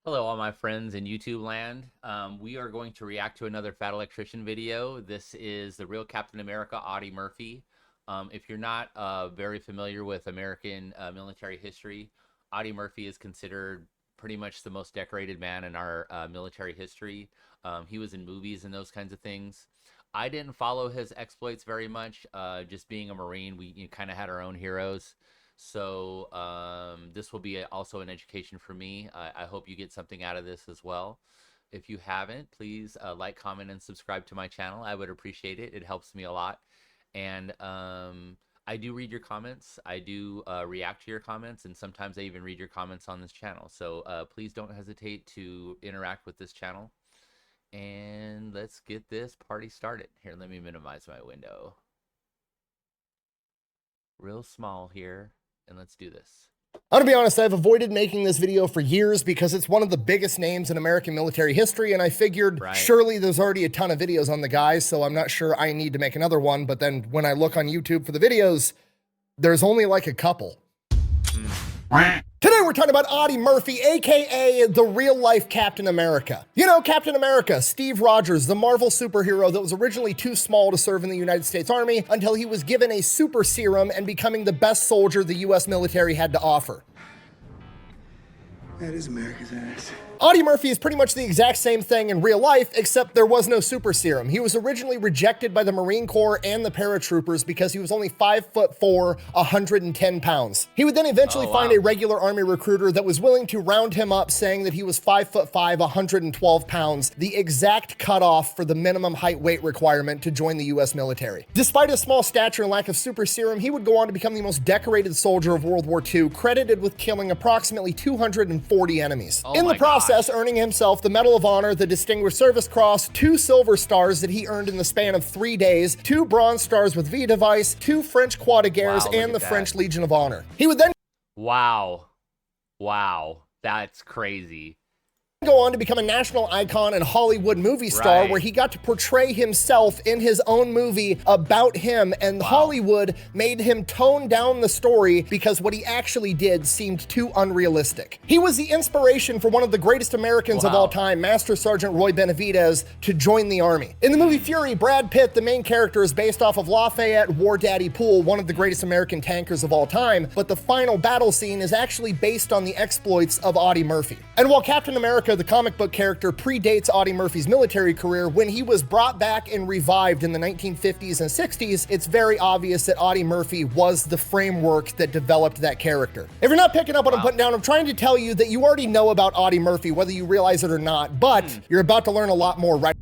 Hello, all my friends in YouTube land. We are going to react to another Fat Electrician video. This is the real Captain America, Audie Murphy. If you're not very familiar with American military history, Audie Murphy is considered pretty much the most decorated man in our military history. He was in movies and those kinds of things. I didn't follow his exploits very much. Just being a Marine, we kind of had our own heroes. So this will be also an education for me. I hope you get something out of this as well. If you haven't, please like, comment, and subscribe to my channel. I would appreciate it. It helps me a lot. And I do read your comments. I do react to your comments, and sometimes I even read your comments on this channel. So please don't hesitate to interact with this channel. And let's get this party started. Here, let me minimize my window. Real small here. And let's do this. I'm gonna be honest, I've avoided making this video for years because it's one of the biggest names in American military history, and I figured surely there's already a ton of videos on the guy, so I'm not sure I need to make another one. But then when I look on YouTube for the videos, there's only like a couple. Today we're talking about Audie Murphy, aka the real-life Captain America. You know, Captain America, Steve Rogers, the Marvel superhero that was originally too small to serve in the United States Army until he was given a super serum and becoming the best soldier the US military had to offer. That is America's ass. Audie Murphy is pretty much the exact same thing in real life, except there was no super serum. He was originally rejected by the Marine Corps and the paratroopers because he was only 5'4", 110 pounds. He would then eventually find a regular Army recruiter that was willing to round him up, saying that he was 5'5", 112 pounds, the exact cutoff for the minimum height weight requirement to join the US military. Despite his small stature and lack of super serum, he would go on to become the most decorated soldier of World War II, credited with killing approximately 240 enemies. In the process, earning himself the Medal of Honor, the Distinguished Service Cross, 2 Silver Stars that he earned in the span of 3 days, 2 Bronze Stars with V device, 2 French Croix de Guerre, and the French Legion of Honor. He would then Wow, that's crazy. Go on to become a national icon and Hollywood movie star, where he got to portray himself in his own movie about him, and Hollywood made him tone down the story because what he actually did seemed too unrealistic. He was the inspiration for one of the greatest Americans of all time, Master Sergeant Roy Benavidez, to join the Army. In the movie Fury, Brad Pitt, the main character, is based off of Lafayette War Daddy Poole, one of the greatest American tankers of all time, but the final battle scene is actually based on the exploits of Audie Murphy. And while Captain America, the comic book character, predates Audie Murphy's military career, when he was brought back and revived in the 1950s and 60s, it's very obvious that Audie Murphy was the framework that developed that character. If you're not picking up what I'm putting down, I'm trying to tell you that you already know about Audie Murphy, whether you realize it or not, but you're about to learn a lot more right.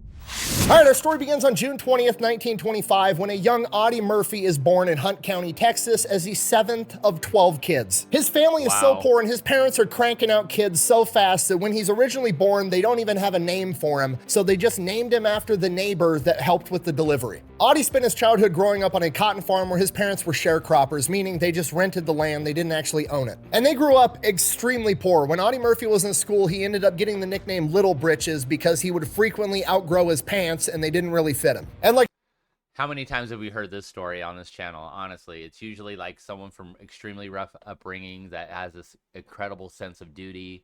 All right, our story begins on June 20th, 1925, when a young Audie Murphy is born in Hunt County, Texas, as the 7th of 12 kids. His family is so poor and his parents are cranking out kids so fast that when he's originally born, they don't even have a name for him, so they just named him after the neighbor that helped with the delivery. Audie spent his childhood growing up on a cotton farm where his parents were sharecroppers, meaning they just rented the land, they didn't actually own it. And they grew up extremely poor. When Audie Murphy was in school, he ended up getting the nickname Little Britches because he would frequently outgrow his pants and they didn't really fit him. And like, how many times have we heard this story on this channel? Honestly, it's usually like someone from extremely rough upbringing that has this incredible sense of duty,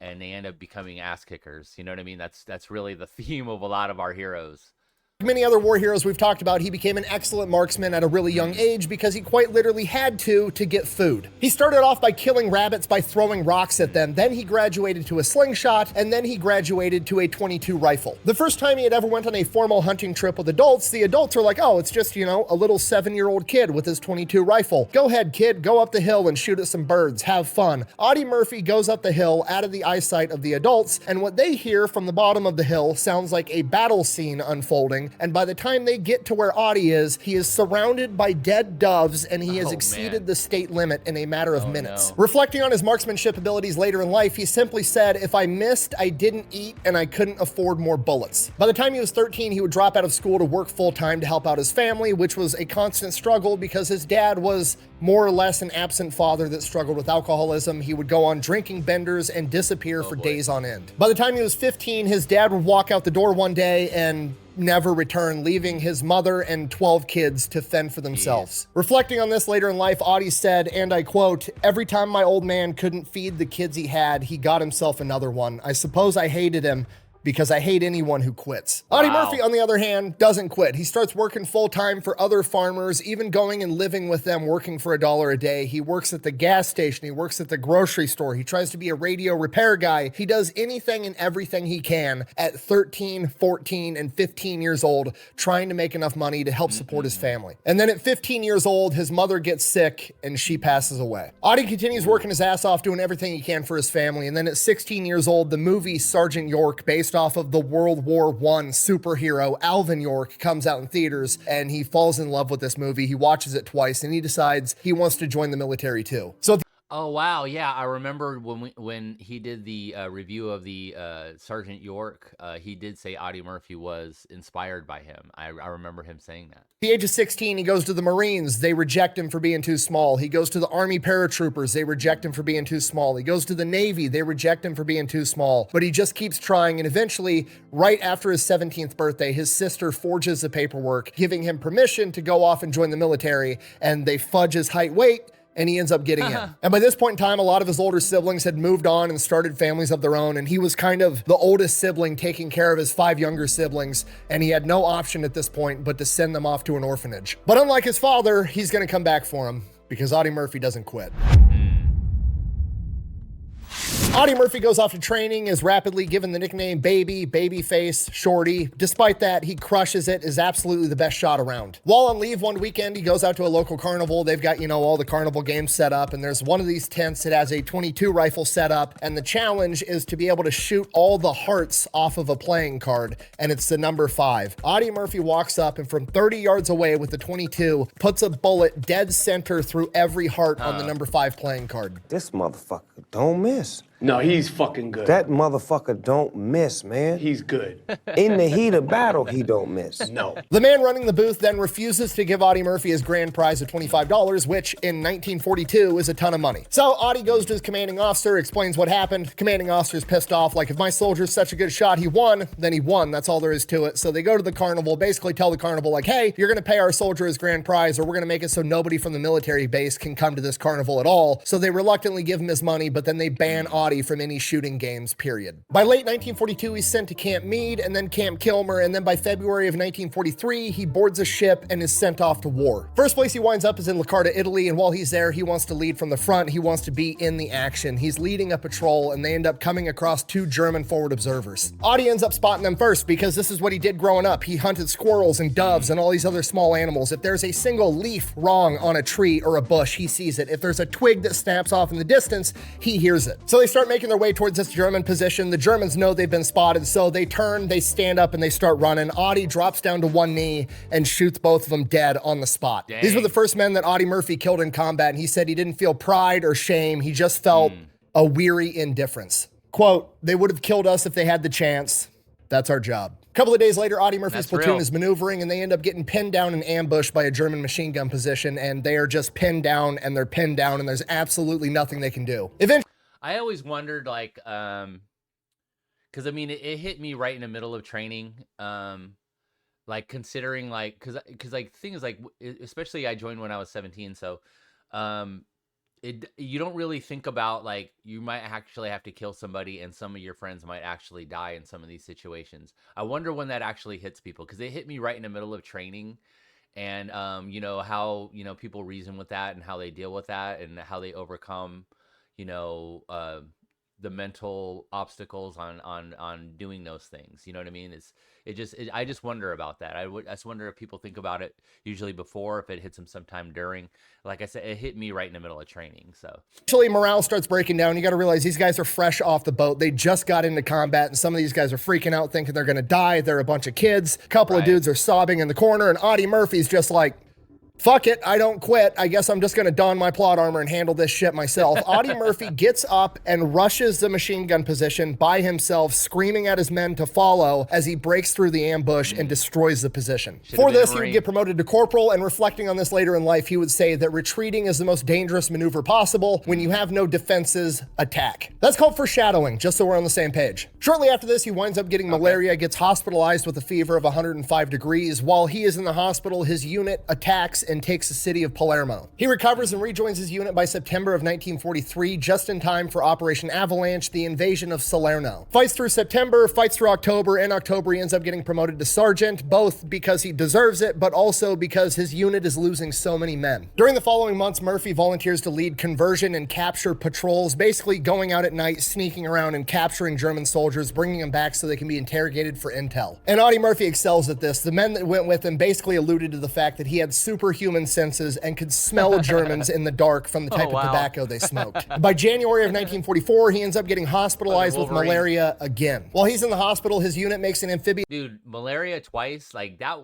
and they end up becoming ass kickers. You know what I mean? That's really the theme of a lot of our heroes. Many other war heroes we've talked about, he became an excellent marksman at a really young age because he quite literally had to get food. He started off by killing rabbits by throwing rocks at them, then he graduated to a slingshot, and then he graduated to a .22 rifle. The first time he had ever went on a formal hunting trip with adults, the adults are like, oh, it's just, you know, a little 7-year-old kid with his .22 rifle. Go ahead, kid, go up the hill and shoot at some birds, have fun. Audie Murphy goes up the hill out of the eyesight of the adults, and what they hear from the bottom of the hill sounds like a battle scene unfolding. And by the time they get to where Audie is, he is surrounded by dead doves and he has exceeded the state limit in a matter of minutes. Reflecting on his marksmanship abilities later in life, he simply said, if I missed, I didn't eat and I couldn't afford more bullets. By the time he was 13, he would drop out of school to work full-time to help out his family, which was a constant struggle because his dad was more or less an absent father that struggled with alcoholism. He would go on drinking benders and disappear for days on end. By the time he was 15, his dad would walk out the door one day and never return, leaving his mother and 12 kids to fend for themselves. Reflecting on this later in life, Audie said, and I quote, "Every time my old man couldn't feed the kids he had, he got himself another one. I suppose I hated him because I hate anyone who quits." Audie Murphy, on the other hand, doesn't quit. He starts working full-time for other farmers, even going and living with them, working for $1 a day. He works at the gas station. He works at the grocery store. He tries to be a radio repair guy. He does anything and everything he can at 13, 14, and 15 years old, trying to make enough money to help support his family. And then at 15 years old, his mother gets sick and she passes away. Audie continues working his ass off, doing everything he can for his family. And then at 16 years old, the movie Sergeant York, based off of the World War I superhero Alvin York, comes out in theaters, and he falls in love with this movie. He watches it twice, and he decides he wants to join the military too. So oh wow, yeah, I remember when he did the review of the Sergeant York, he did say Audie Murphy was inspired by him. I remember him saying that. At the age of 16, he goes to the Marines. They reject him for being too small. He goes to the Army paratroopers. They reject him for being too small. He goes to the Navy. They reject him for being too small. But he just keeps trying, and eventually, right after his 17th birthday, his sister forges the paperwork, giving him permission to go off and join the military, and they fudge his height weight, and he ends up getting in. And by this point in time, a lot of his older siblings had moved on and started families of their own, and he was kind of the oldest sibling taking care of his 5 younger siblings, and he had no option at this point but to send them off to an orphanage. But unlike his father, he's gonna come back for him, because Audie Murphy doesn't quit. Audie Murphy goes off to training, is rapidly given the nickname Baby, Babyface, Shorty. Despite that, he crushes it, is absolutely the best shot around. While on leave one weekend, he goes out to a local carnival. They've got, all the carnival games set up, and there's one of these tents that has a .22 rifle set up, and the challenge is to be able to shoot all the hearts off of a playing card, and it's the number 5. Audie Murphy walks up, and from 30 yards away with the .22, puts a bullet dead center through every heart on the number 5 playing card. This motherfucker don't miss. No, he's fucking good. That motherfucker don't miss, man. He's good. In the heat of battle, he don't miss. No. The man running the booth then refuses to give Audie Murphy his grand prize of $25, which in 1942 is a ton of money. So Audie goes to his commanding officer, explains what happened. Commanding officer's pissed off, like, if my soldier's such a good shot, he won, then he won. That's all there is to it. So they go to the carnival, basically tell the carnival, like, hey, you're gonna pay our soldier his grand prize, or we're gonna make it so nobody from the military base can come to this carnival at all. So they reluctantly give him his money, but then they ban Audie from any shooting games, period. By late 1942, he's sent to Camp Meade and then Camp Kilmer, and then by February of 1943, he boards a ship and is sent off to war. First place he winds up is in Locarno, Italy, and while he's there, he wants to lead from the front. He wants to be in the action. He's leading a patrol, and they end up coming across 2 German forward observers. Audie ends up spotting them first because this is what he did growing up. He hunted squirrels and doves and all these other small animals. If there's a single leaf wrong on a tree or a bush, he sees it. If there's a twig that snaps off in the distance, he hears it. So they start making their way towards this German position. The Germans know they've been spotted, so they turn, they stand up, and they start running. Audie drops down to one knee and shoots both of them dead on the spot. Dang. These were the first men that Audie Murphy killed in combat, and he said he didn't feel pride or shame. He just felt a weary indifference. Quote, they would have killed us if they had the chance. That's our job. A couple of days later, Audie Murphy's platoon is maneuvering, and they end up getting pinned down and ambushed by a German machine gun position, and they are just pinned down, and they're pinned down, and there's absolutely nothing they can do. Eventually, I always wondered, like, because I mean, it hit me right in the middle of training, like considering, like, because like things like, especially I joined when I was 17, so you don't really think about, like, you might actually have to kill somebody and some of your friends might actually die in some of these situations. I wonder when that actually hits people, because it hit me right in the middle of training, and how people reason with that and how they deal with that and how they overcome the mental obstacles on doing those things. You know what I mean? I just wonder about that. I just wonder if people think about it usually before, if it hits them sometime during. Like I said, it hit me right in the middle of training. So actually, morale starts breaking down. You got to realize these guys are fresh off the boat. They just got into combat, and some of these guys are freaking out, thinking they're going to die. They're a bunch of kids. A couple of dudes are sobbing in the corner, and Audie Murphy's just like, Fuck it, I don't quit. I guess I'm just gonna don my plot armor and handle this shit myself. Audie Murphy gets up and rushes the machine gun position by himself, screaming at his men to follow as he breaks through the ambush and destroys the position. For this, he would get promoted to corporal, and reflecting on this later in life, he would say that retreating is the most dangerous maneuver possible. When you have no defenses, attack. That's called foreshadowing, just so we're on the same page. Shortly after this, he winds up getting malaria, gets hospitalized with a fever of 105 degrees. While he is in the hospital, his unit attacks and takes the city of Palermo. He recovers and rejoins his unit by September of 1943, just in time for Operation Avalanche, the invasion of Salerno. Fights through September, fights through October. In October, he ends up getting promoted to sergeant, both because he deserves it, but also because his unit is losing so many men. During the following months, Murphy volunteers to lead conversion and capture patrols, basically going out at night, sneaking around and capturing German soldiers, bringing them back so they can be interrogated for intel. And Audie Murphy excels at this. The men that went with him basically alluded to the fact that he had superhuman senses and could smell Germans in the dark from the type of tobacco they smoked. By January of 1944, he ends up getting hospitalized with malaria again. While he's in the hospital, his unit makes an amphibious... Dude, malaria twice? Like that...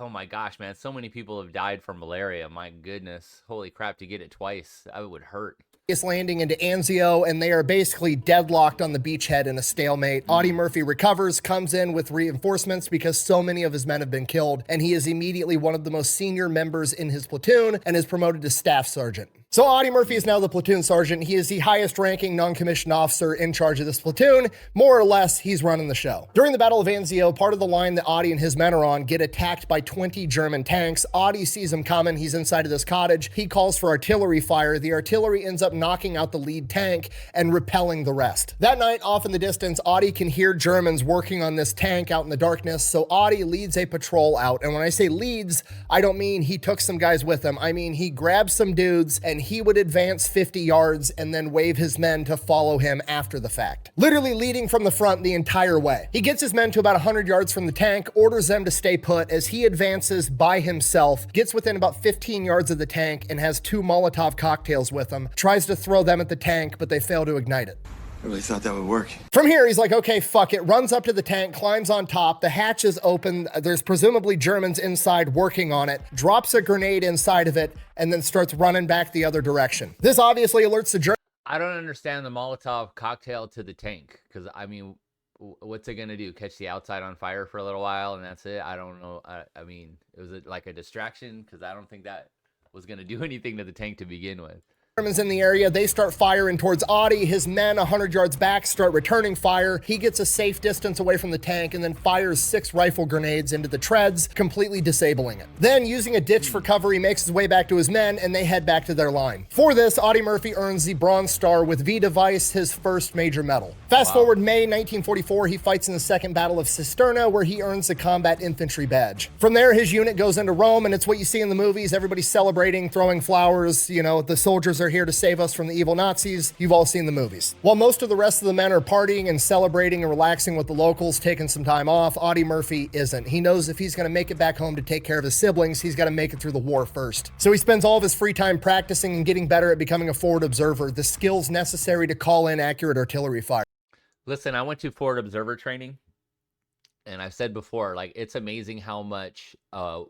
Oh my gosh, man. So many people have died from malaria. My goodness. Holy crap, to get it twice. That would hurt. Landing into Anzio, and they are basically deadlocked on the beachhead in a stalemate. Audie Murphy recovers, comes in with reinforcements because so many of his men have been killed, and he is immediately one of the most senior members in his platoon and is promoted to staff sergeant. So Audie Murphy is now the platoon sergeant. He is the highest ranking non-commissioned officer in charge of this platoon. More or less, he's running the show. During the Battle of Anzio, part of the line that Audie and his men are on get attacked by 20 German tanks. Audie sees them coming. He's inside of this cottage. He calls for artillery fire. The artillery ends up knocking out the lead tank and repelling the rest. That night, off in the distance, Audie can hear Germans working on this tank out in the darkness, so Audie leads a patrol out. And when I say leads, I don't mean he took some guys with him. I mean he grabbed some dudes and he would advance 50 yards and then wave his men to follow him after the fact. Literally leading from the front the entire way. He gets his men to about 100 yards from the tank, orders them to stay put as he advances by himself, gets within about 15 yards of the tank and has 2 Molotov cocktails with him, tries to throw them at the tank, but they fail to ignite it. I really thought that would work. From here, he's like, okay, fuck it, runs up to the tank, climbs on top, the hatch is open, there's presumably Germans inside working on it, drops a grenade inside of it, and then starts running back the other direction. This obviously alerts the Germans. I don't understand the Molotov cocktail to the tank, because, I mean, what's it going to do? Catch the outside on fire for a little while, and that's it? I don't know. I mean, was it like a distraction? Because I don't think that was going to do anything to the tank to begin with. Germans in the area, they start firing towards Audie. His men 100 yards back start returning fire. He gets a safe distance away from the tank and then fires 6 rifle grenades into the treads, completely disabling it. Then, using a ditch for cover, he makes his way back to his men and they head back to their line. For this, Audie Murphy earns the Bronze Star with V device, his first major medal. Fast forward May 1944, he fights in the Second Battle of Cisterna, where he earns the Combat Infantry Badge. From there, his unit goes into Rome, and it's what you see in the movies. Everybody's celebrating, throwing flowers, you know, the soldiers are here to save us from the evil Nazis. You've all seen the movies. While most of the rest of the men are partying and celebrating and relaxing with the locals, taking some time off, Audie Murphy isn't. He knows if he's going to make it back home to take care of his siblings, he's got to make it through the war first. So he spends all of his free time practicing and getting better at becoming a forward observer, the skills necessary to call in accurate artillery fire. Listen, I went to forward observer training, and I've said before, like, it's amazing how much a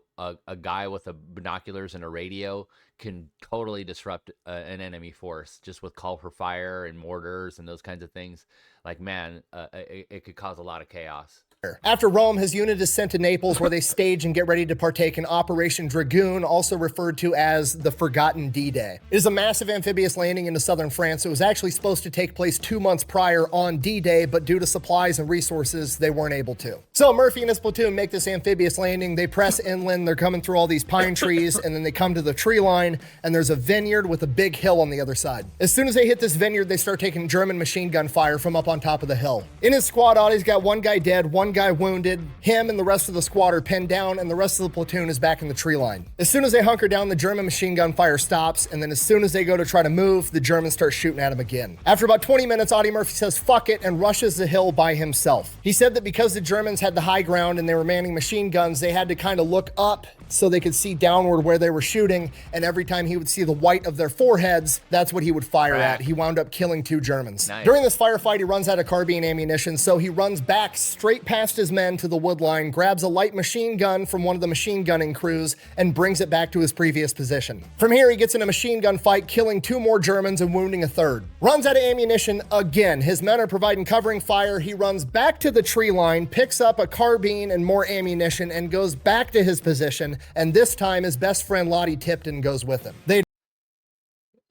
guy with binoculars and a radio can totally disrupt an enemy force just with call for fire and mortars and those kinds of things. Like, man, it could cause a lot of chaos. After Rome, his unit is sent to Naples, where they stage and get ready to partake in Operation Dragoon, also referred to as the Forgotten D-Day. It is a massive amphibious landing into southern France. It was actually supposed to take place 2 months prior on D-Day, but due to supplies and resources, they weren't able to. So Murphy and his platoon make this amphibious landing. They press inland. They're coming through all these pine trees, and then they come to the tree line, and there's a vineyard with a big hill on the other side. As soon as they hit this vineyard, they start taking German machine gun fire from up on top of the hill. In his squad, Audie's got 1 guy dead, 1 guy wounded. Him and the rest of the squad are pinned down, and the rest of the platoon is back in the tree line. As soon as they hunker down, the German machine gun fire stops, and then as soon as they go to try to move, the Germans start shooting at him again. After about 20 minutes, Audie Murphy says fuck it and rushes the hill by himself. He said that because the Germans had the high ground and they were manning machine guns, they had to kind of look up up so they could see downward where they were shooting, and every time he would see the white of their foreheads, that's what he would fire at. He wound up killing 2 Germans. Nice. During this firefight, he runs out of carbine ammunition, so he runs back straight past his men to the wood line, grabs a light machine gun from one of the machine gunning crews, and brings it back to his previous position. From here, he gets in a machine gun fight, killing 2 more Germans and wounding a 3rd. Runs out of ammunition again. His men are providing covering fire. He runs back to the tree line, picks up a carbine and more ammunition, and goes back to his position, and this time his best friend Lottie Tipton goes with him.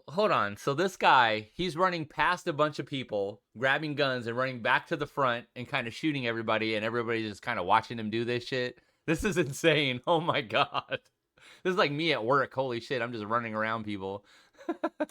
Hold on. So this guy, he's running past a bunch of people, grabbing guns and running back to the front and kind of shooting everybody, and everybody's just kind of watching him do this shit. This is insane. Oh my God. This is like me at work. Holy shit. I'm just running around people.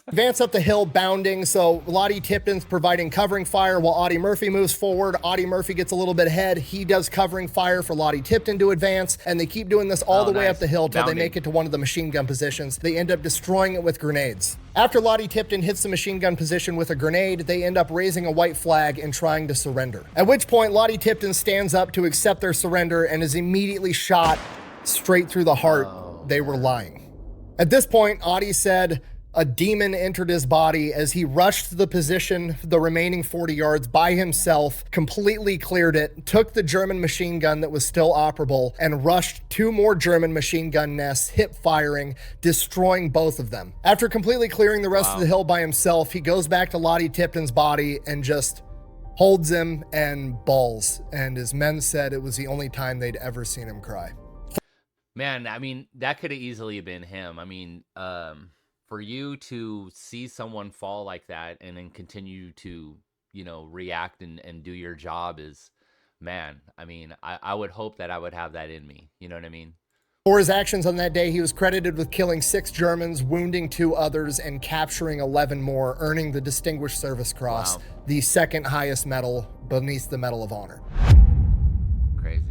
Advance up the hill bounding, so Lottie Tipton's providing covering fire while Audie Murphy moves forward. Audie Murphy gets a little bit ahead. He does covering fire for Lottie Tipton to advance, and they keep doing this all the way up the hill till they make it to one of the machine gun positions. They end up destroying it with grenades. After Lottie Tipton hits the machine gun position with a grenade, they end up raising a white flag and trying to surrender. At which point, Lottie Tipton stands up to accept their surrender and is immediately shot straight through the heart. They were lying. At this point, Audie said, a demon entered his body as he rushed to the position the remaining 40 yards by himself, completely cleared it, took the German machine gun that was still operable, and rushed 2 more German machine gun nests, hip firing, destroying both of them. After completely clearing the rest of the hill by himself, he goes back to Lottie Tipton's body and just holds him and bawls. And his men said it was the only time they'd ever seen him cry. Man, I mean, that could have easily been him. I mean, for you to see someone fall like that and then continue to, you know, react and do your job is, man, I mean, I would hope that I would have that in me. You know what I mean? For his actions on that day, he was credited with killing 6 Germans, wounding 2 others, and capturing 11 more, earning the Distinguished Service Cross, the 2nd highest medal beneath the Medal of Honor. Crazy.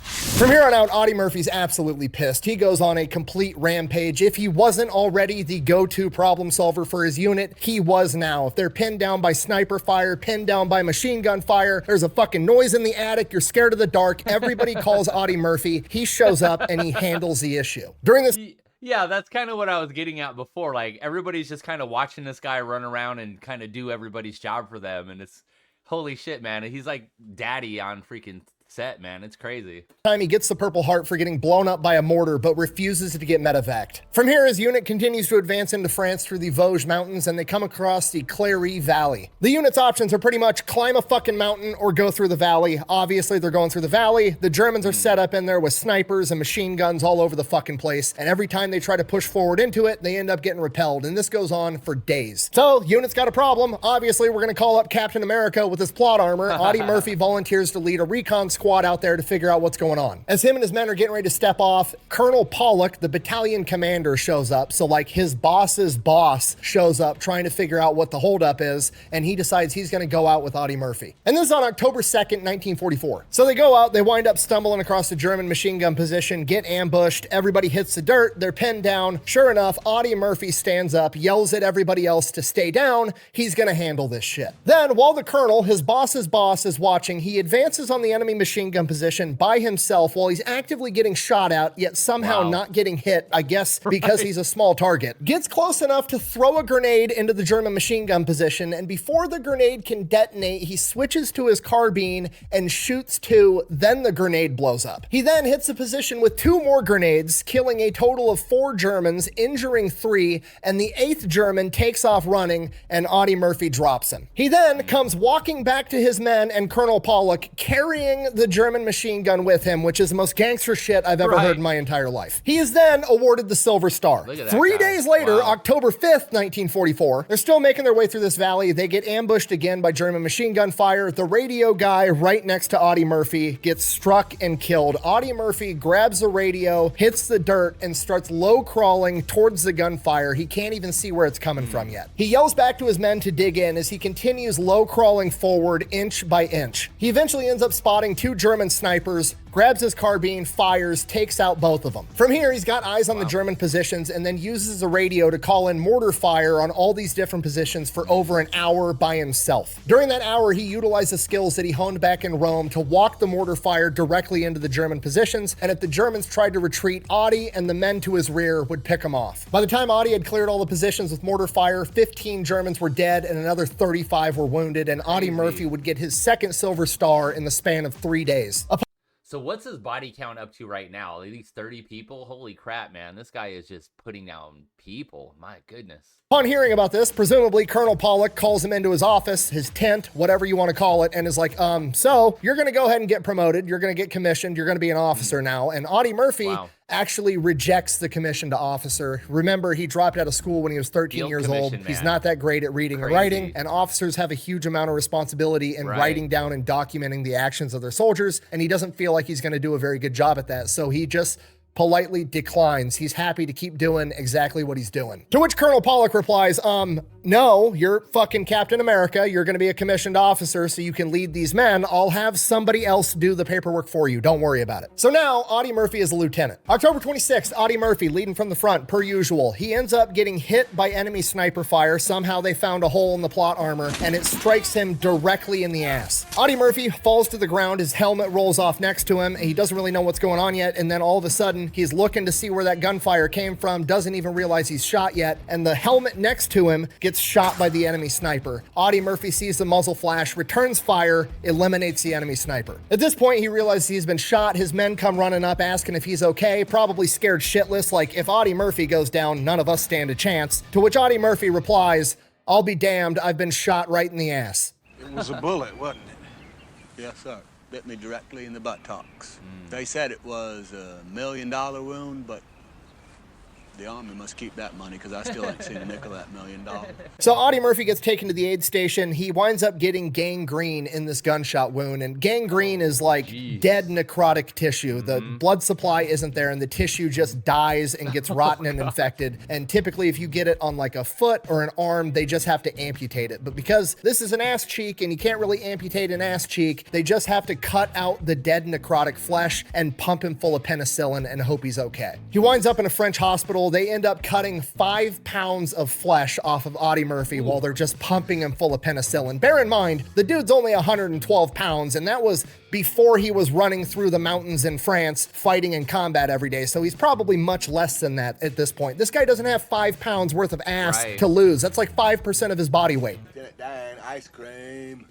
From here on out, Audie Murphy's absolutely pissed. He goes on a complete rampage. If he wasn't already the go-to problem solver for his unit, he was now. If they're pinned down by sniper fire, pinned down by machine gun fire, there's a fucking noise in the attic, you're scared of the dark, everybody calls Audie Murphy. He shows up and he handles the issue. During this... Yeah, that's kind of what I was getting at before. Like, everybody's just kind of watching this guy run around and kind of do everybody's job for them. And it's, holy shit, man. He's like daddy on freaking set, man. It's crazy. Time he gets the Purple Heart for getting blown up by a mortar, but refuses to get medevaced. From here, his unit continues to advance into France through the Vosges mountains, and they come across the Cléry Valley. The unit's options are pretty much climb a fucking mountain or go through the valley. Obviously, they're going through the valley. The Germans are set up in there with snipers and machine guns all over the fucking place, and every time they try to push forward into it, they end up getting repelled, and this goes on for days. So, unit's got a problem. Obviously, we're gonna call up Captain America with his plot armor. Audie Murphy volunteers to lead a recon squad out there to figure out what's going on. As him and his men are getting ready to step off, Colonel Pollock, the battalion commander, shows up. So like his boss's boss shows up trying to figure out what the holdup is, and he decides he's gonna go out with Audie Murphy. And this is on October 2nd, 1944. So they go out, they wind up stumbling across the German machine gun position, get ambushed, everybody hits the dirt, they're pinned down. Sure enough, Audie Murphy stands up, yells at everybody else to stay down. He's gonna handle this shit. Then, while the colonel, his boss's boss, is watching, he advances on the enemy machine gun position by himself while he's actively getting shot at, yet somehow not getting hit, I guess because he's a small target. Gets close enough to throw a grenade into the German machine gun position, and before the grenade can detonate, he switches to his carbine and shoots 2, then the grenade blows up. He then hits the position with 2 more grenades, killing a total of 4 Germans, injuring 3, and the 8th German takes off running, and Audie Murphy drops him. He then comes walking back to his men and Colonel Pollock, carrying the German machine gun with him, which is the most gangster shit I've ever heard in my entire life. He is then awarded the Silver Star. 3 days later, October 5th, 1944, they're still making their way through this valley. They get ambushed again by German machine gun fire. The radio guy right next to Audie Murphy gets struck and killed. Audie Murphy grabs the radio, hits the dirt, and starts low crawling towards the gunfire. He can't even see where it's coming from yet. He yells back to his men to dig in as he continues low crawling forward inch by inch. He eventually ends up spotting 2 German snipers, grabs his carbine, fires, takes out both of them. From here, he's got eyes on the German positions and then uses a radio to call in mortar fire on all these different positions for over an hour by himself. During that hour, he utilized the skills that he honed back in Rome to walk the mortar fire directly into the German positions, and if the Germans tried to retreat, Audie and the men to his rear would pick him off. By the time Audie had cleared all the positions with mortar fire, 15 Germans were dead and another 35 were wounded, and Audie Murphy would get his second Silver Star in the span of 3 days. So what's his body count up to right now? At least 30 people? Holy crap, man. This guy is just putting down people. My goodness. Upon hearing about this, presumably Colonel Pollock calls him into his office, his tent, whatever you want to call it, and is like, so you're going to go ahead and get promoted. You're going to get commissioned. You're going to be an officer now. And Audie Murphy actually rejects the commission to officer. Remember, he dropped out of school when he was 13 years old. Man. He's not that great at reading and writing, and officers have a huge amount of responsibility in writing down and documenting the actions of their soldiers, and he doesn't feel like he's going to do a very good job at that. So he just politely declines. He's happy to keep doing exactly what he's doing. To which Colonel Pollock replies, no, you're fucking Captain America. You're going to be a commissioned officer so you can lead these men. I'll have somebody else do the paperwork for you. Don't worry about it. So now Audie Murphy is a lieutenant. October 26th, Audie Murphy leading from the front per usual. He ends up getting hit by enemy sniper fire. Somehow they found a hole in the plot armor and it strikes him directly in the ass. Audie Murphy falls to the ground. His helmet rolls off next to him. He doesn't really know what's going on yet. And then all of a sudden he's looking to see where that gunfire came from, doesn't even realize he's shot yet. And the helmet next to him gets shot by the enemy sniper. Audie Murphy sees the muzzle flash, returns fire, eliminates the enemy sniper. At this point, he realizes he's been shot. His men come running up asking if he's okay, probably scared shitless, like if Audie Murphy goes down, none of us stand a chance. To which Audie Murphy replies, I'll be damned, I've been shot right in the ass. It was a bullet, wasn't it? Yes, sir. Bit me directly in the buttocks. They said it was $1 million wound, but the Army must keep that money because I still ain't seen a nickel of that $1 million. So Audie Murphy gets taken to the aid station. He winds up getting gangrene in this gunshot wound, and gangrene is like dead necrotic tissue. The blood supply isn't there, and the tissue just dies and gets rotten and infected. And typically, if you get it on like a foot or an arm, they just have to amputate it. But because this is an ass cheek and you can't really amputate an ass cheek, they just have to cut out the dead necrotic flesh and pump him full of penicillin and hope he's okay. He winds up in a French hospital. They end up cutting 5 pounds of flesh off of Audie Murphy while they're just pumping him full of penicillin. Bear in mind, the dude's only 112 pounds, and that was before he was running through the mountains in France, fighting in combat every day. So he's probably much less than that at this point. This guy doesn't have 5 pounds worth of ass to lose. That's like 5% of his body weight. Ice cream.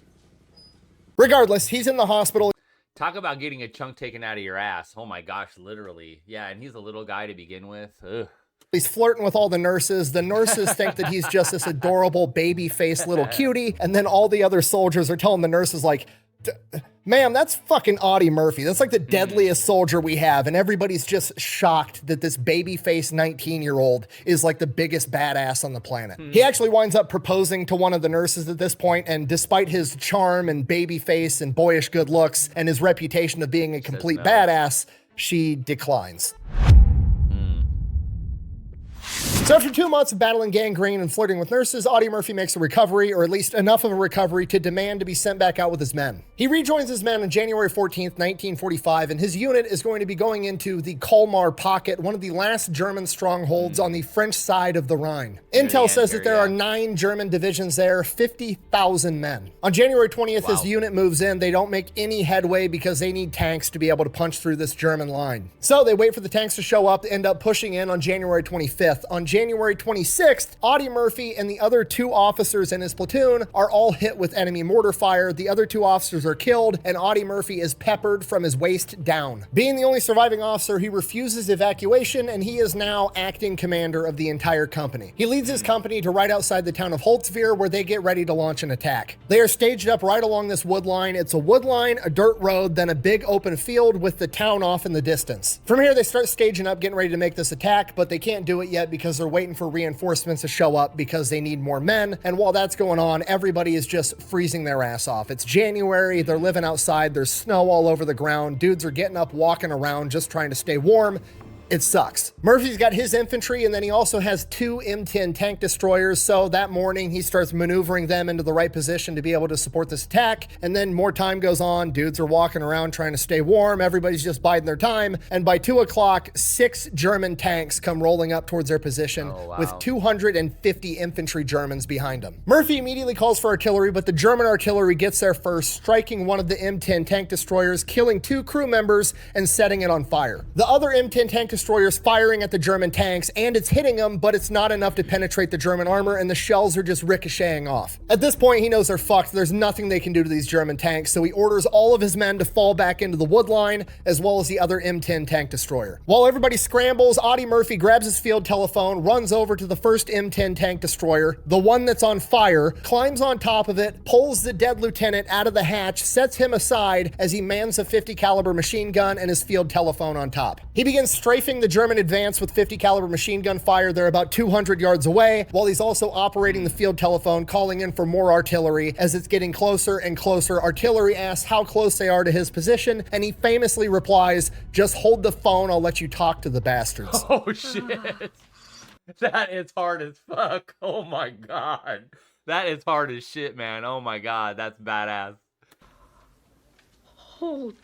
Regardless, he's in the hospital. Talk about getting a chunk taken out of your ass. Oh my gosh, literally. Yeah, and he's a little guy to begin with. Ugh. He's flirting with all the nurses. The nurses think that he's just this adorable baby-faced little cutie. And then all the other soldiers are telling the nurses like, ma'am, that's fucking Audie Murphy. That's like the deadliest soldier we have. And everybody's just shocked that this baby-faced 19-year-old is like the biggest badass on the planet. He actually winds up proposing to one of the nurses at this point, and despite his charm and baby face and boyish good looks and his reputation of being a complete badass, she declines. So after 2 months of battling gangrene and flirting with nurses, Audie Murphy makes a recovery, or at least enough of a recovery to demand to be sent back out with his men. He rejoins his men on January 14th, 1945, and his unit is going to be going into the Colmar Pocket, one of the last German strongholds on the French side of the Rhine. Intel says that there are 9 German divisions there, 50,000 men. On January 20th, his unit moves in. They don't make any headway because they need tanks to be able to punch through this German line. So they wait for the tanks to show up, end up pushing in on January 25th. On January 26th, Audie Murphy and the other 2 officers in his platoon are all hit with enemy mortar fire. The other 2 officers are killed, and Audie Murphy is peppered from his waist down. Being the only surviving officer, he refuses evacuation, and he is now acting commander of the entire company. He leads his company to right outside the town of Holtzwihr, where they get ready to launch an attack. They are staged up right along this wood line. It's a wood line, a dirt road, then a big open field with the town off in the distance. From here, they start staging up, getting ready to make this attack, but they can't do it yet because they're waiting for reinforcements to show up because they need more men. And while that's going on, everybody is just freezing their ass off. It's January, they're living outside, there's snow all over the ground, dudes are getting up, walking around, just trying to stay warm. it sucks. Murphy's got his infantry, and then he also has 2 M10 tank destroyers, so that morning he starts maneuvering them into the right position to be able to support this attack, and then more time goes on, dudes are walking around trying to stay warm, everybody's just biding their time, and by 2 o'clock, 6 German tanks come rolling up towards their position with 250 infantry Germans behind them. Murphy immediately calls for artillery, but the German artillery gets there first, striking one of the M10 tank destroyers, killing 2 crew members, and setting it on fire. The other M10 tank destroyers firing at the German tanks, and it's hitting them, but it's not enough to penetrate the German armor, and the shells are just ricocheting off. At this point, he knows they're fucked. There's nothing they can do to these German tanks, so he orders all of his men to fall back into the wood line, as well as the other M10 tank destroyer. While everybody scrambles, Audie Murphy grabs his field telephone, runs over to the first M10 tank destroyer, the one that's on fire, climbs on top of it, pulls the dead lieutenant out of the hatch, sets him aside as he mans a 50 caliber machine gun and his field telephone on top. He begins strafing the German advance with 50 caliber machine gun fire. They're about 200 yards away, while he's also operating the field telephone, calling in for more artillery. As it's getting closer and closer, artillery asks how close they are to his position, and he famously replies, "Just hold the phone, I'll let you talk to the bastards." Oh shit. That is hard as fuck. Oh my god. That is hard as shit, man. Oh my god, that's badass. Hold.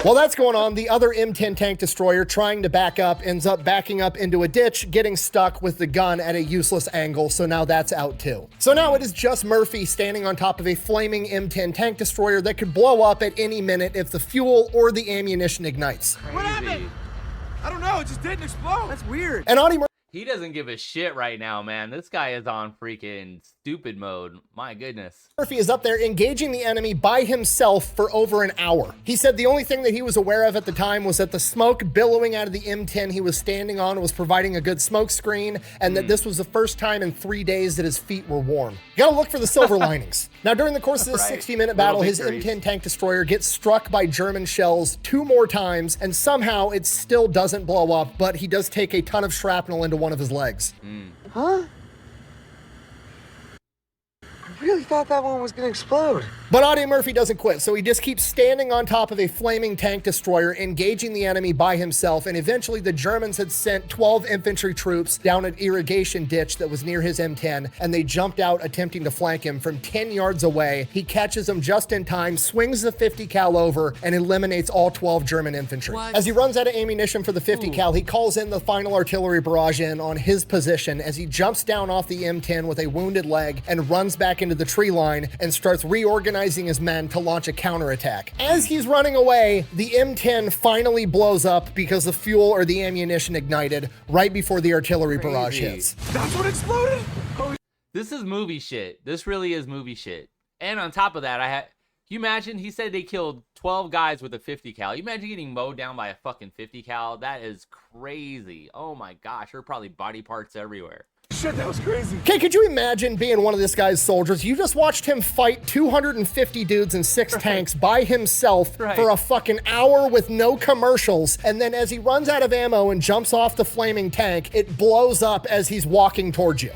While that's going on, the other M10 tank destroyer trying to back up ends up backing up into a ditch, getting stuck with the gun at a useless angle, so now that's out too. So now it is just Murphy standing on top of a flaming M10 tank destroyer that could blow up at any minute if the fuel or the ammunition ignites. What happened? I don't know, it just didn't explode. That's weird. And Audie He doesn't give a shit right now, man. This guy is on freaking stupid mode. My goodness. Murphy is up there engaging the enemy by himself for over an hour. He said the only thing that he was aware of at the time was that the smoke billowing out of the M10 he was standing on was providing a good smoke screen, and that this was the first time in 3 days that his feet were warm. You gotta look for the silver linings. Now, during the course of this 60-minute battle, his M10 tank destroyer gets struck by German shells 2 more times, and somehow it still doesn't blow up, but he does take a ton of shrapnel into one of his legs. Huh? I really thought that one was gonna explode. But Audie Murphy doesn't quit, so he just keeps standing on top of a flaming tank destroyer, engaging the enemy by himself, and eventually the Germans had sent 12 infantry troops down an irrigation ditch that was near his M10, and they jumped out attempting to flank him from 10 yards away. He catches them just in time, swings the 50 cal over, and eliminates all 12 German infantry. As he runs out of ammunition for the 50 cal, he calls in the final artillery barrage in on his position as he jumps down off the M10 with a wounded leg and runs back into the tree line and starts reorganizing his men to launch a counterattack. As he's running away, the M10 finally blows up because the fuel or the ammunition ignited right before the artillery barrage hits. That's what exploded? This is movie shit. This really is movie shit. And on top of that, you imagine, he said they killed 12 guys with a 50 cal. You imagine getting mowed down by a fucking 50 cal? That is crazy. Oh my gosh, there are probably body parts everywhere. Shit, that was crazy. Okay, could you imagine being one of this guy's soldiers? You just watched him fight 250 dudes and 6 tanks by himself for a fucking hour with no commercials, and then as he runs out of ammo and jumps off the flaming tank, it blows up as he's walking towards you.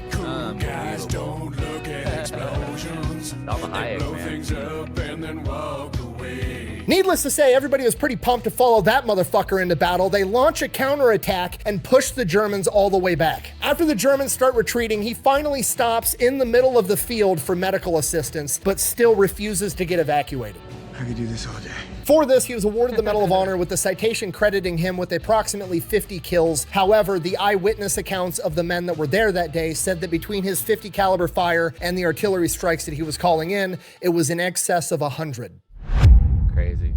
Guys don't look at explosions. They blow things up and then walk away. Needless to say, everybody was pretty pumped to follow that motherfucker into battle. They launch a counterattack and push the Germans all the way back. After the Germans start retreating, he finally stops in the middle of the field for medical assistance, but still refuses to get evacuated. I could do this all day. For this, he was awarded the Medal of Honor with the citation crediting him with approximately 50 kills. However, the eyewitness accounts of the men that were there that day said that between his 50 caliber fire and the artillery strikes that he was calling in, it was in excess of 100. Crazy.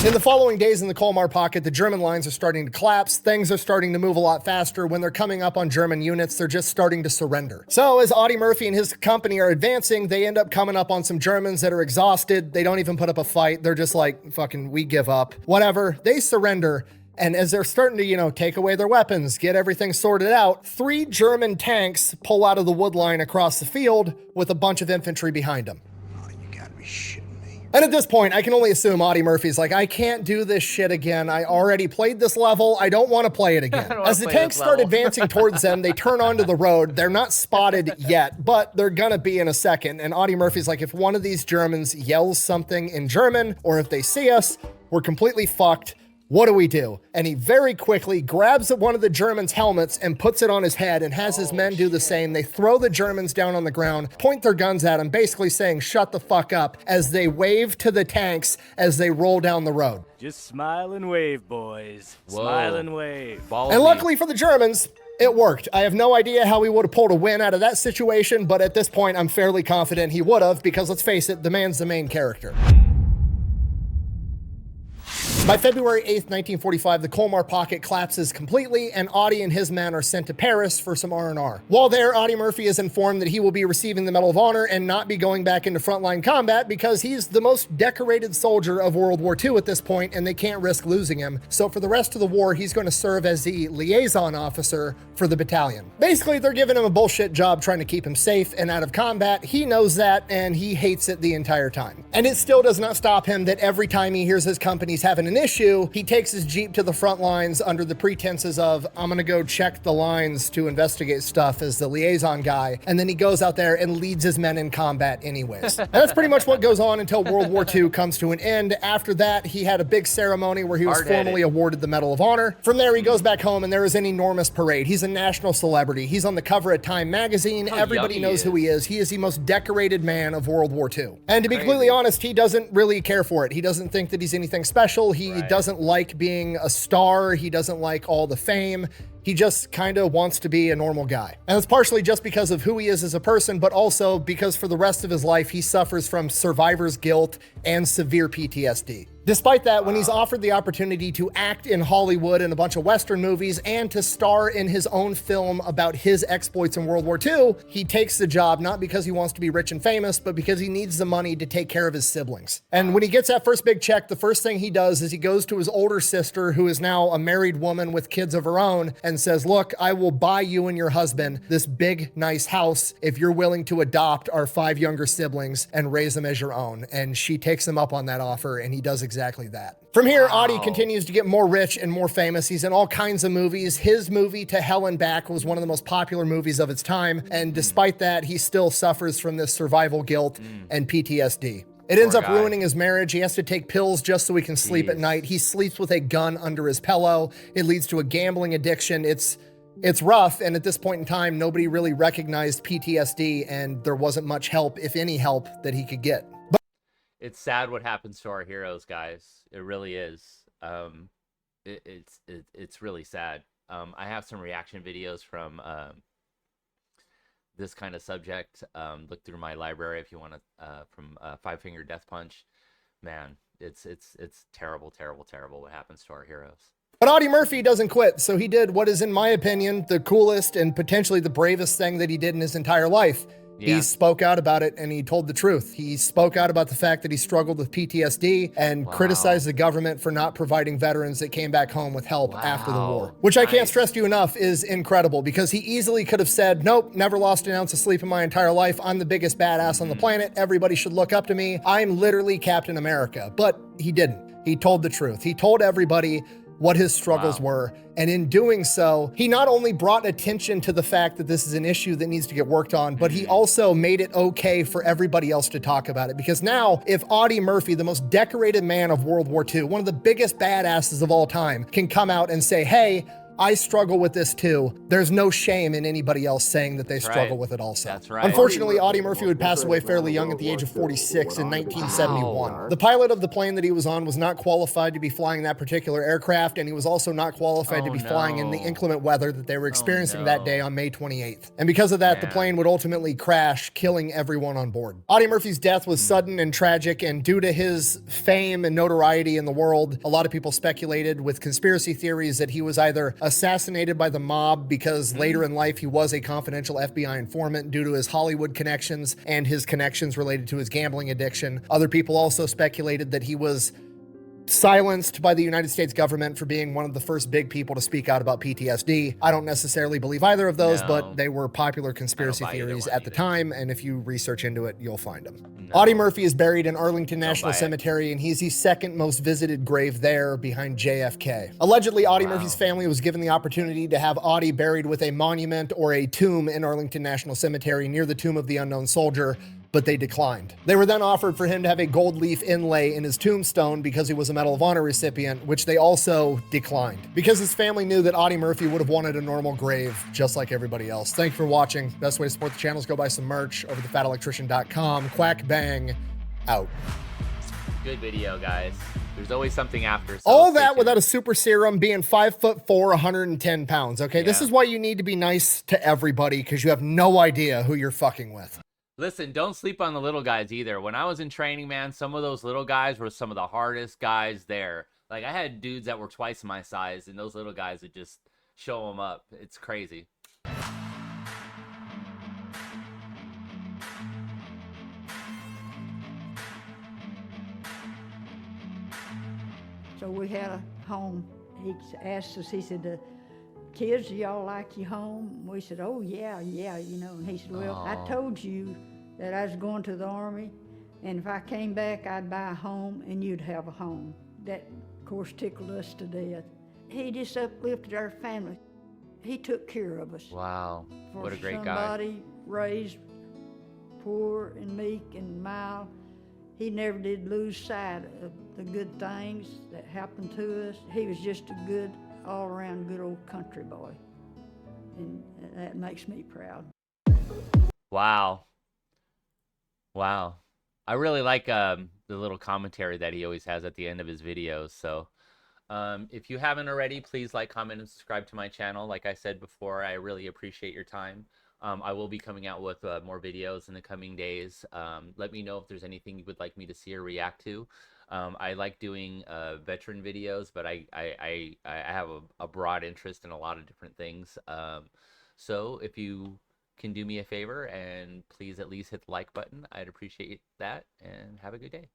In the following days in the Colmar pocket, the German lines are starting to collapse. Things are starting to move a lot faster. When they're coming up on German units, they're just starting to surrender. So as Audie Murphy and his company are advancing, they end up coming up on some Germans that are exhausted. They don't even put up a fight. They're just like, fucking, we give up. Whatever. They surrender. And as they're starting to, take away their weapons, get everything sorted out, 3 German tanks pull out of the wood line across the field with a bunch of infantry behind them. Oh, you gotta be shitting me. And at this point, I can only assume Audie Murphy's like, I can't do this shit again. I already played this level. I don't want to play it again. As the tanks start advancing towards them, they turn onto the road. They're not spotted yet, but they're gonna be in a second. And Audie Murphy's like, if one of these Germans yells something in German, or if they see us, we're completely fucked. What do we do? And he very quickly grabs one of the Germans' helmets and puts it on his head and has his men do the same. They throw the Germans down on the ground, point their guns at him, basically saying, shut the fuck up, as they wave to the tanks as they roll down the road. Just smile and wave, boys. Whoa. Smile and wave. Ballsy. And luckily for the Germans, it worked. I have no idea how he would have pulled a win out of that situation, but at this point, I'm fairly confident he would have, because let's face it, the man's the main character. By February 8th, 1945, the Colmar pocket collapses completely, and Audie and his men are sent to Paris for some R&R. While there, Audie Murphy is informed that he will be receiving the Medal of Honor and not be going back into frontline combat because he's the most decorated soldier of World War II at this point, and they can't risk losing him. So for the rest of the war, he's going to serve as the liaison officer for the battalion. Basically, they're giving him a bullshit job trying to keep him safe and out of combat. He knows that, and he hates it the entire time. And it still does not stop him that every time he hears his company's having an issue, he takes his Jeep to the front lines under the pretenses of, I'm gonna go check the lines to investigate stuff as the liaison guy, and then he goes out there and leads his men in combat anyways. And that's pretty much what goes on until World War II comes to an end. After that, he had a big ceremony where he was formally awarded the Medal of Honor. From there, he goes back home and there is an enormous parade. He's a national celebrity. He's on the cover of Time magazine. Everybody knows who he is. He is the most decorated man of World War II. And to be completely honest, he doesn't really care for it. He doesn't think that he's anything special. He doesn't like being a star. He doesn't like all the fame. He just kind of wants to be a normal guy. And it's partially just because of who he is as a person, but also because for the rest of his life, he suffers from survivor's guilt and severe PTSD. Despite that, when he's offered the opportunity to act in Hollywood in a bunch of Western movies and to star in his own film about his exploits in World War II, he takes the job not because he wants to be rich and famous, but because he needs the money to take care of his siblings. And when he gets that first big check, the first thing he does is he goes to his older sister, who is now a married woman with kids of her own, and says, look, I will buy you and your husband this big, nice house if you're willing to adopt our 5 younger siblings and raise them as your own. And she takes him up on that offer, and he does exactly that. From here, Audie continues to get more rich and more famous. He's in all kinds of movies. His movie, To Hell and Back, was one of the most popular movies of its time. And despite that, he still suffers from this survival guilt and PTSD. It ends up ruining his marriage. He has to take pills just so he can sleep at night. He sleeps with a gun under his pillow. It leads to a gambling addiction. It's rough, and at this point in time, nobody really recognized PTSD, and there wasn't much help, if any help, that he could get. It's sad what happens to our heroes, guys. It really is. It's really sad. I have some reaction videos from this kind of subject. Look through my library if you want to. From Five Finger Death Punch. Man, it's terrible, terrible, terrible what happens to our heroes. But Audie Murphy doesn't quit, so he did what is, in my opinion, the coolest and potentially the bravest thing that he did in his entire life. Yeah. He spoke out about it, and he told the truth. He spoke out about the fact that he struggled with PTSD and criticized the government for not providing veterans that came back home with help after the war. Which I can't stress to you enough is incredible, because he easily could have said, nope, never lost an ounce of sleep in my entire life. I'm the biggest badass on the planet. Everybody should look up to me. I'm literally Captain America. But he didn't. He told the truth. He told everybody what his struggles were. And in doing so, he not only brought attention to the fact that this is an issue that needs to get worked on, but he also made it okay for everybody else to talk about it. Because now, if Audie Murphy, the most decorated man of World War II, one of the biggest badasses of all time, can come out and say, hey, I struggle with this too, there's no shame in anybody else saying that they struggle with it also. That's right. Unfortunately, Audie Murphy would pass away fairly young at the age of 46 in 1971. The pilot of the plane that he was on was not qualified to be flying that particular aircraft, and he was also not qualified to be flying in the inclement weather that they were experiencing that day on May 28th. And because of that, the plane would ultimately crash, killing everyone on board. Audie Murphy's death was sudden and tragic, and due to his fame and notoriety in the world, a lot of people speculated with conspiracy theories that he was either assassinated by the mob because later in life he was a confidential FBI informant due to his Hollywood connections and his connections related to his gambling addiction. Other people also speculated that he was silenced by the United States government for being one of the first big people to speak out about PTSD. I don't necessarily believe either of those, but they were popular conspiracy theories at the time, and if you research into it, you'll find them. Audie Murphy is buried in Arlington National Cemetery, and he's the second most visited grave there behind JFK. Allegedly, Audie Murphy's family was given the opportunity to have Audie buried with a monument or a tomb in Arlington National Cemetery near the tomb of the unknown soldier, but they declined. They were then offered for him to have a gold leaf inlay in his tombstone because he was a Medal of Honor recipient, which they also declined because his family knew that Audie Murphy would have wanted a normal grave just like everybody else. Thank you for watching. Best way to support the channel is go buy some merch over to fatelectrician.com. Quack bang out. Good video, guys. There's always something after. So all that without a super serum, being 5'4", 110 pounds. Okay, this Yeah. is why you need to be nice to everybody, because you have no idea who you're fucking with. Listen, don't sleep on the little guys either. When I was in training, man, some of those little guys were some of the hardest guys there. Like, I had dudes that were twice my size, and those little guys would just show them up. It's crazy. So we had a home. He asked us, he said, kids, do y'all like your home? We said, oh, yeah, you know. And he said, well, I told you that I was going to the Army, and if I came back, I'd buy a home, and you'd have a home. That, of course, tickled us to death. He just uplifted our family. He took care of us. Wow, what a great guy. Somebody raised poor and meek and mild. He never did lose sight of the good things that happened to us. He was just a good, all-around good old country boy. And that makes me proud. Wow. Wow. I really like the little commentary that he always has at the end of his videos. So if you haven't already, please like, comment, and subscribe to my channel. Like I said before, I really appreciate your time. I will be coming out with more videos in the coming days. Let me know if there's anything you would like me to see or react to. I like doing veteran videos, but I have a broad interest in a lot of different things. So if you can do me a favor and please at least hit the like button, I'd appreciate that, and have a good day.